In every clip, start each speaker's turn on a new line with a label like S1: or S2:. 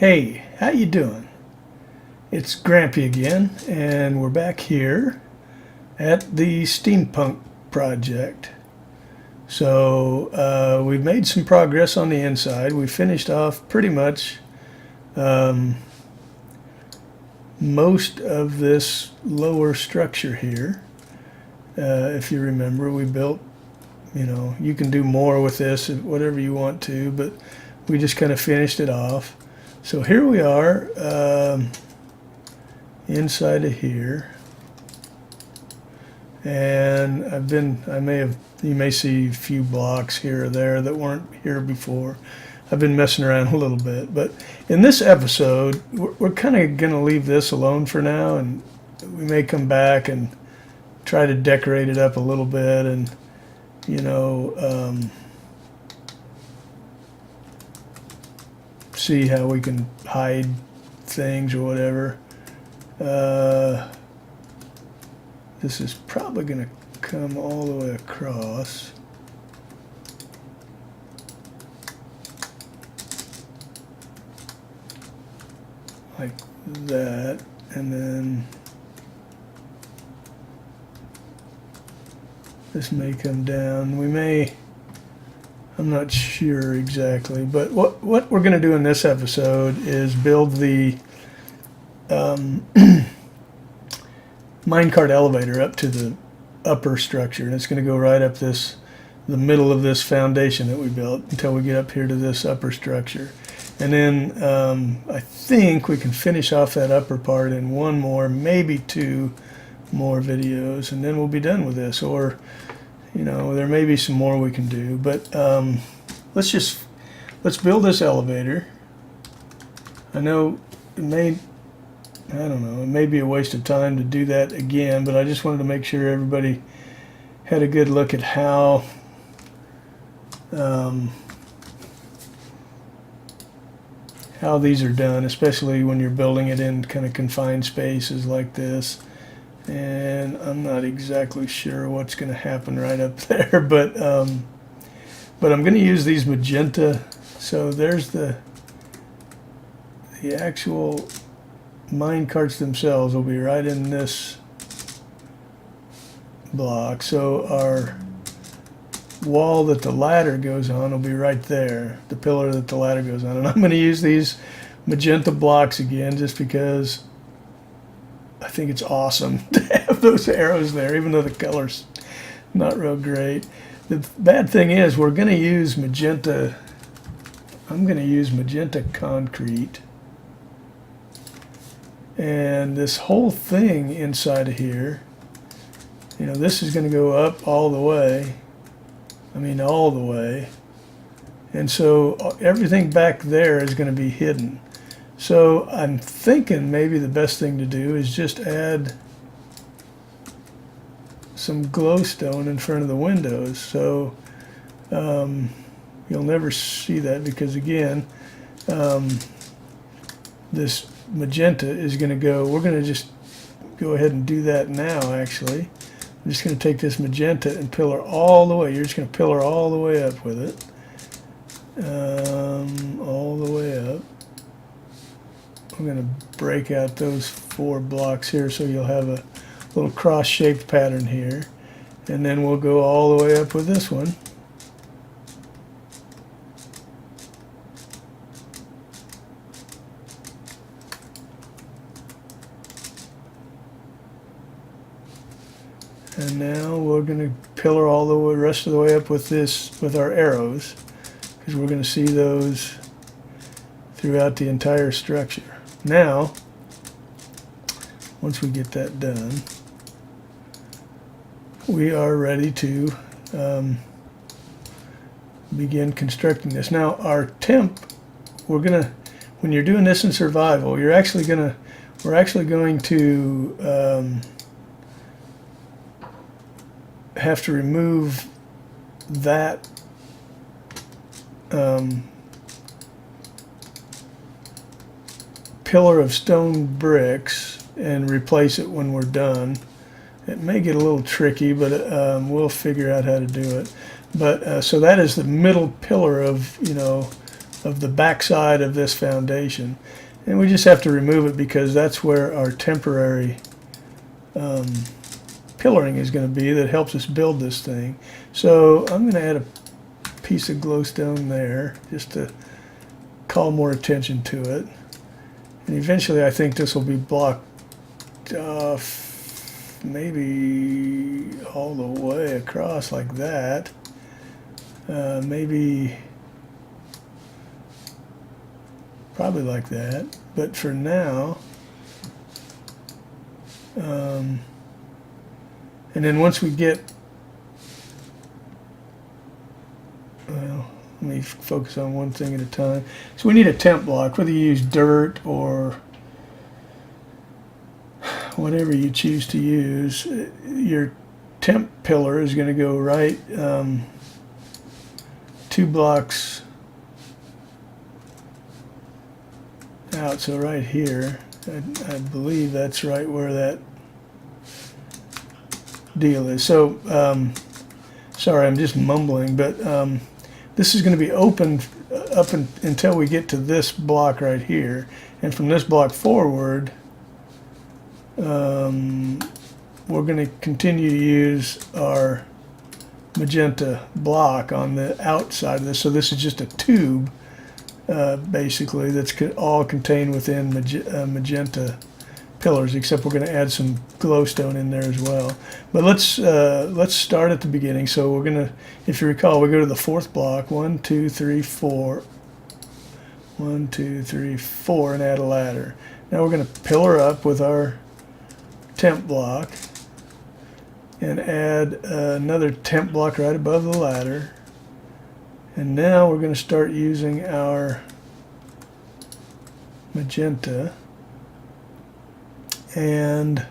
S1: Hey, how you doing? It's Grampy again, and we're back here at the Steampunk project. So we've made some progress on the inside. We finished off pretty much most of this lower structure here. If you remember, we built, you can do more with this, whatever you want to, but we just kind of finished it off. So here we are inside of here, and you may see a few blocks here or there that weren't here before. I've been messing around a little bit, but in this episode, we're kind of going to leave this alone for now, and we may come back and try to decorate it up a little bit, and see how we can hide things or whatever. This is probably going to come all the way across. Like that, and then this may come down. I'm not sure exactly, but what we're going to do in this episode is build the minecart elevator up to the upper structure, and it's going to go right up the middle of this foundation that we built until we get up here to this upper structure. And then I think we can finish off that upper part in one more, maybe two more videos, and then we'll be done with this. Or there may be some more we can do, but let's build this elevator. I know it may be a waste of time to do that again, but I just wanted to make sure everybody had a good look at how these are done, especially when you're building it in kind of confined spaces like this. And I'm not exactly sure what's going to happen right up there, but I'm going to use these magenta. So there's the actual mine carts themselves will be right in this block. So our wall that the ladder goes on will be right there, the pillar that the ladder goes on. And I'm going to use these magenta blocks again just because I think it's awesome to have those arrows there, even though the color's not real great. The bad thing is we're going to use magenta. I'm going to use magenta concrete. And this whole thing inside of here, this is going to go up all the way. All the way. And so everything back there is going to be hidden. So I'm thinking maybe the best thing to do is just add some glowstone in front of the windows. So you'll never see that because, again, this magenta is going to go. We're going to just go ahead and do that now, actually. I'm just going to take this magenta and pillar all the way. You're just going to pillar all the way up with it. All the way up. I'm going to break out those 4 blocks here so you'll have a little cross-shaped pattern here. And then we'll go all the way up with this one. And now we're going to pillar all the rest of the way up with our arrows, because we're going to see those throughout the entire structure. Now, once we get that done, we are ready to begin constructing this. Now, our temp, when you're doing this in survival, we're actually going to have to remove that pillar of stone bricks and replace it when we're done. It may get a little tricky, but we'll figure out how to do it. But so that is the middle pillar of of the backside of this foundation. And we just have to remove it because that's where our temporary pillaring is going to be that helps us build this thing. So I'm going to add a piece of glowstone there just to call more attention to it. And eventually I think this will be blocked off maybe all the way across like that. Maybe probably like that, but for now, and then once we get, well, let me focus on one thing at a time. So we need a temp block, whether you use dirt or whatever you choose to use. Your temp pillar is going to go right 2 blocks out, so right here, I believe that's right where that deal is. So sorry, I'm just mumbling, but this is going to be open up until we get to this block right here, and from this block forward we're going to continue to use our magenta block on the outside of this. So this is just a tube basically that's all contained within magenta pillars, except we're going to add some glowstone in there as well. But let's start at the beginning. So we're going to, if you recall, we go to the 4th block, 1 2 3 4, 1 2 3 4, and add a ladder. Now we're going to pillar up with our temp block and add another temp block right above the ladder. And now we're going to start using our magenta, and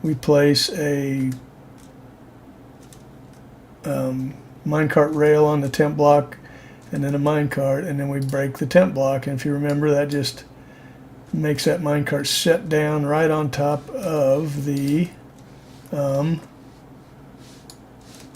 S1: we place a minecart rail on the temp block and then a minecart, and then we break the temp block. And if you remember, that just makes that minecart set down right on top of the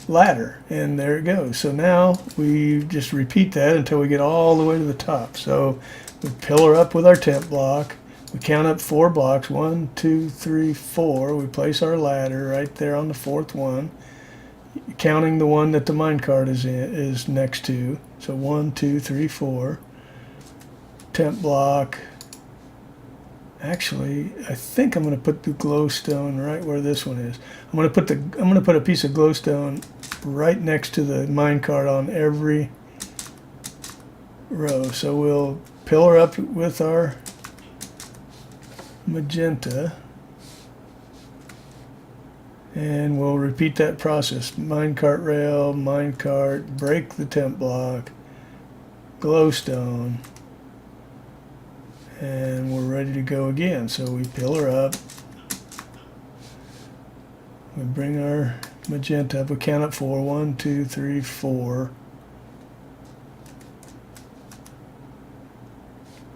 S1: ladder, and there it goes. So now we just repeat that until we get all the way to the top. So we pillar up with our temp block, we count up 4 blocks, 1 2 3 4, we place our ladder right there on the 4th one, counting the one that the minecart is next to. So 1 2 3 4, temp block. Actually, I think I'm going to put the glowstone right where this one is. I'm going to put a piece of glowstone right next to the minecart on every row. So we'll pillar up with our magenta, and we'll repeat that process. Minecart rail, minecart, break the temp block, glowstone, and we're ready to go again. So we pillar up, we bring our magenta up, we count up 4, 1 2 3 4,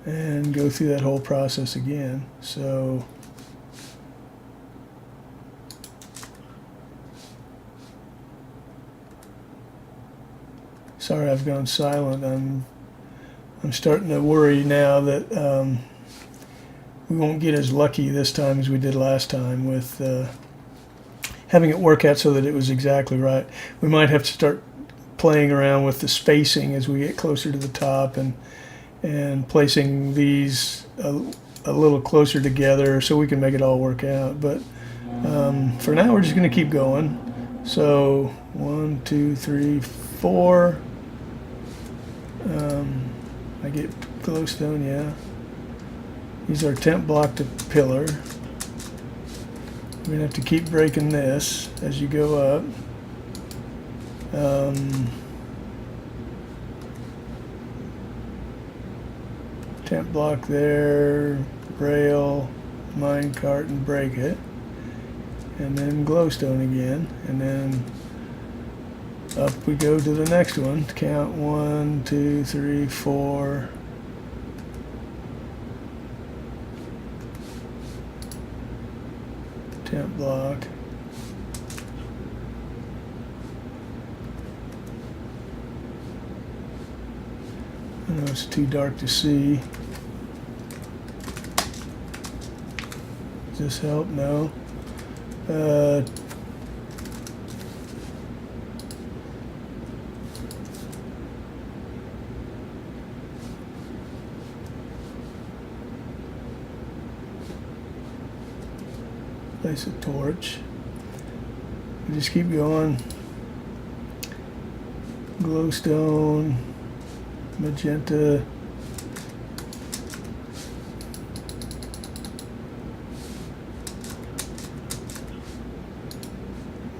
S1: and go through that whole process again. So sorry I've gone silent. I'm starting to worry now that we won't get as lucky this time as we did last time with having it work out so that it was exactly right. We might have to start playing around with the spacing as we get closer to the top, and placing these a little closer together so we can make it all work out. But for now, we're just going to keep going. So 1 2 3 4. I get glowstone, yeah. Use our temp block to pillar. We're going to have to keep breaking this as you go up. Temp block there, rail, minecart, and break it. And then glowstone again. And then up we go to the next one. Count 1 2 3 4. Temp block. I'm going to it's too dark to see. Does this help? No. Place a torch. Just keep going. Glowstone, magenta.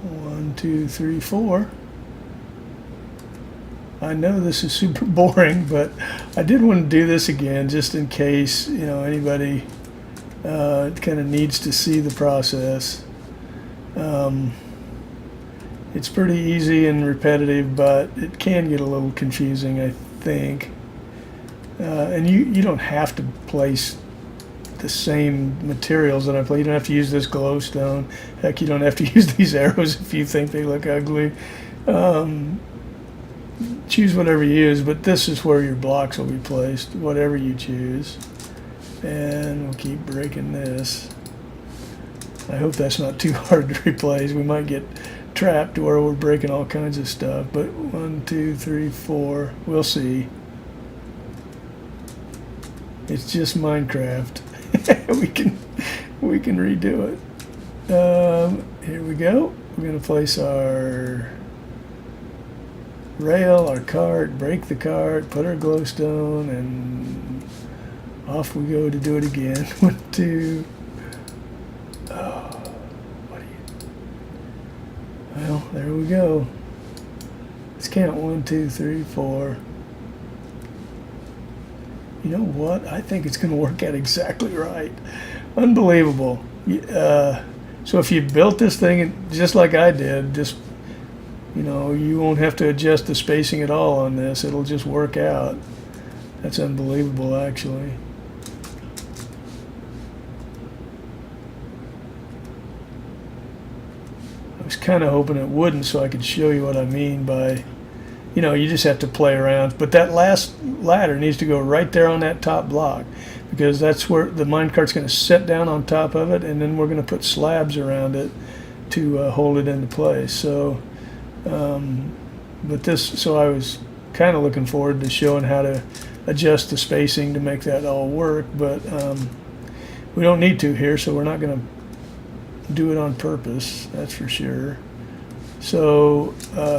S1: One, two, three, four. I know this is super boring, but I did want to do this again just in case, you know, anybody kind of needs to see the process. It's pretty easy and repetitive, but it can get a little confusing, I think. And you don't have to place the same materials that I play. You don't have to use this glowstone. Heck, you don't have to use these arrows if you think they look ugly. Choose whatever you use, but this is where your blocks will be placed, whatever you choose. And we'll keep breaking this. I hope that's not too hard to replace. We might get trapped where we're breaking all kinds of stuff, but 1, 2, 3, 4, we'll see. It's just Minecraft. we can redo it. Here we go. We're going to place our rail, our cart, break the cart, put our glowstone, and off we go to do it again. 1, 2. Well, there we go. Let's count 1, 2, 3, 4. You know what? I think it's going to work out exactly right. Unbelievable. So if you built this thing just like I did, just, you know, you won't have to adjust the spacing at all on this. It'll just work out. That's unbelievable, actually. I was kind of hoping it wouldn't, so I could show you what I mean by, you know, you just have to play around. But that last ladder needs to go right there on that top block, because that's where the minecart's going to set down on top of it, and then we're going to put slabs around it to hold it into place. So, so I was kind of looking forward to showing how to adjust the spacing to make that all work, but we don't need to here, so we're not going to do it on purpose, that's for sure. So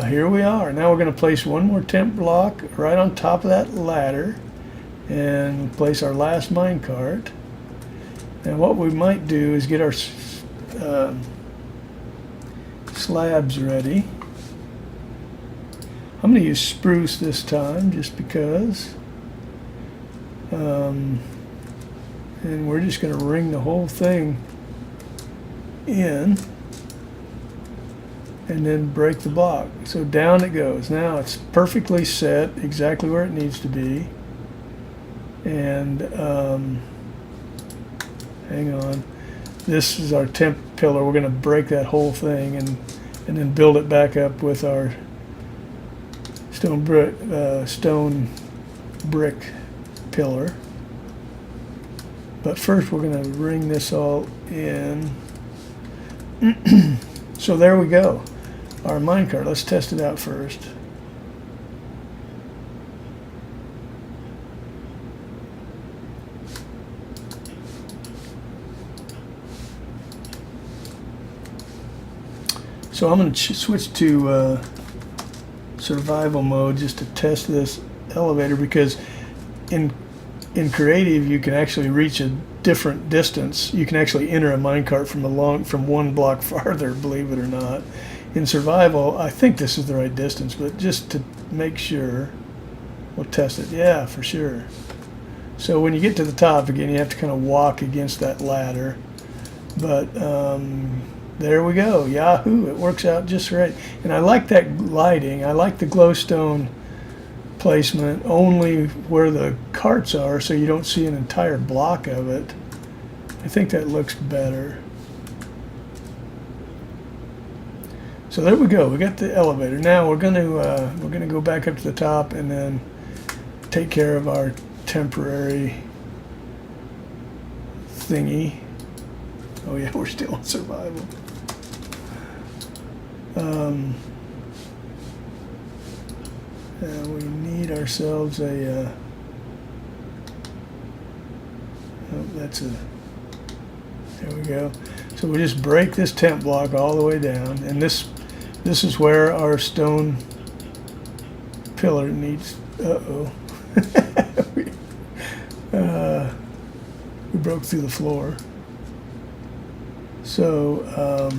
S1: here we are. Now we're going to place one more temp block right on top of that ladder and place our last minecart. And what we might do is get our slabs ready. I'm going to use spruce this time just because. And we're just going to ring the whole thing in and then break the block. So down it goes. Now it's perfectly set exactly where it needs to be. And hang on. This is our temp pillar. We're going to break that whole thing and then build it back up with our stone brick pillar. But first we're going to ring this all in. So there we go, our minecart. Let's test it out first. So I'm going to switch to survival mode just to test this elevator, because in creative you can actually reach a different distance. You can actually enter a minecart from one block farther, believe it or not. In survival, I think this is the right distance, but just to make sure, we'll test it. Yeah, for sure. So when you get to the top again, you have to kind of walk against that ladder. But there we go. Yahoo! It works out just right. And I like that lighting. I like the glowstone placement only where the carts are, so you don't see an entire block of it. I think that looks better. So there we go. We got the elevator. Now we're going to go back up to the top and then take care of our temporary thingy. Oh yeah, we're still on survival. We need ourselves a oh, that's a, there we go. So we just break this temp block all the way down, and this is where our stone pillar needs, we broke through the floor. So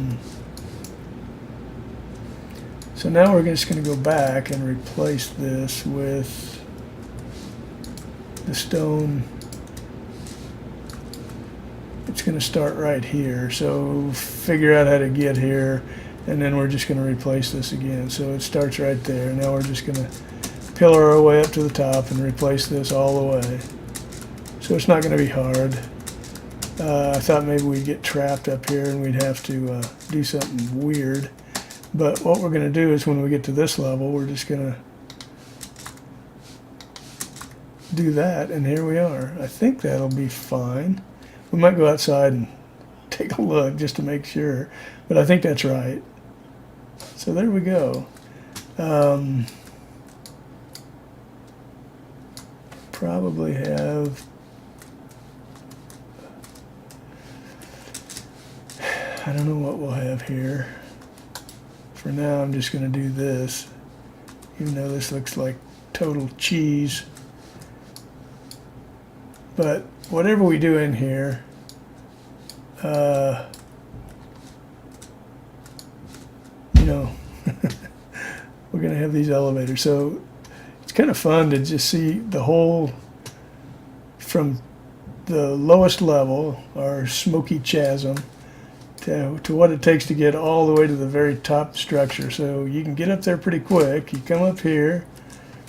S1: so now we're just going to go back and replace this with the stone. It's going to start right here, so figure out how to get here, and then we're just going to replace this again. So it starts right there. Now we're just going to pillar our way up to the top and replace this all the way. So it's not going to be hard. I thought maybe we'd get trapped up here and we'd have to do something weird. But what we're going to do is when we get to this level, we're just going to do that, and here we are. I think that'll be fine. We might go outside and take a look just to make sure, but I think that's right. So there we go. Probably have, I don't know what we'll have here. For now, I'm just going to do this, even though this looks like total cheese. But whatever we do in here, you know, we're going to have these elevators. So it's kind of fun to just see the whole, from the lowest level, our smoky chasm, to what it takes to get all the way to the very top structure. So you can get up there pretty quick. You come up here,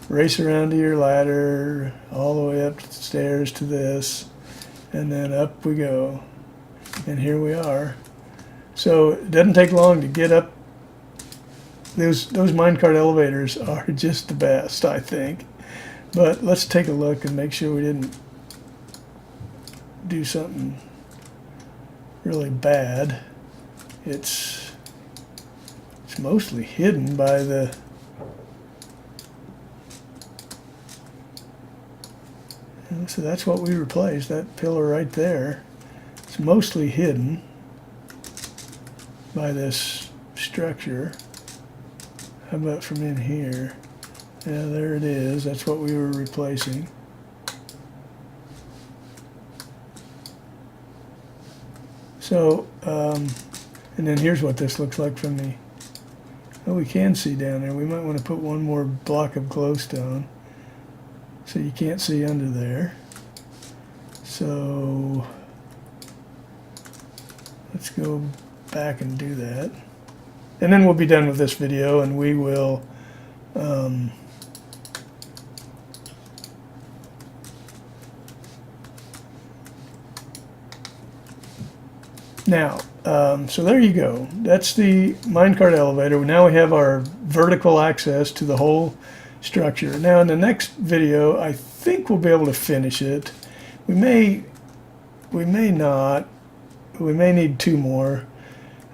S1: race around to your ladder, all the way up the stairs to this, and then up we go. And here we are. So it doesn't take long to get up. Those minecart elevators are just the best, I think. But let's take a look and make sure we didn't do something really bad. It's mostly hidden by the so that's what we replaced, that pillar right there. It's mostly hidden by this structure. How about from in here? Yeah, there it is. That's what we were replacing. So, and then here's what this looks like from the, oh, we can see down there. We might want to put one more block of glowstone so you can't see under there. So let's go back and do that. And then we'll be done with this video, and we will now, so there you go. That's the minecart elevator. Now we have our vertical access to the whole structure. Now in the next video, I think we'll be able to finish it. We may not. We may need two more.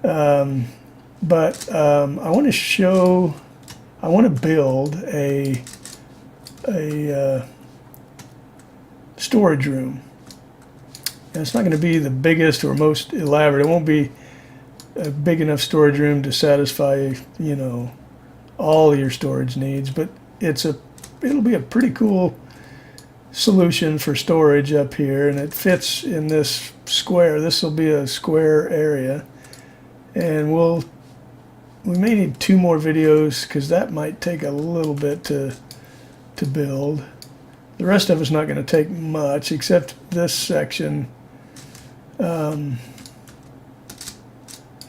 S1: But I want to show, I want to build a storage room. And it's not going to be the biggest or most elaborate. It won't be a big enough storage room to satisfy, you know, all your storage needs, but it'll be a pretty cool solution for storage up here, and it fits in this square. This will be a square area, and we may need two more videos because that might take a little bit to build. The rest of it's not going to take much, except this section.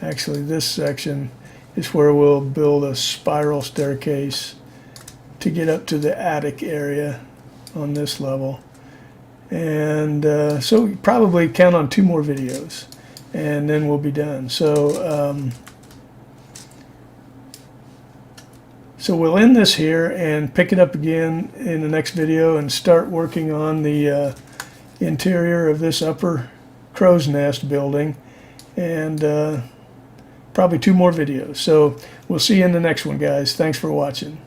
S1: Actually, this section is where we'll build a spiral staircase to get up to the attic area on this level. And so probably count on two more videos, and then we'll be done. So So we'll end this here and pick it up again in the next video and start working on the interior of this upper crow's nest building, and probably 2 more videos. So we'll see you in the next one, guys. Thanks for watching.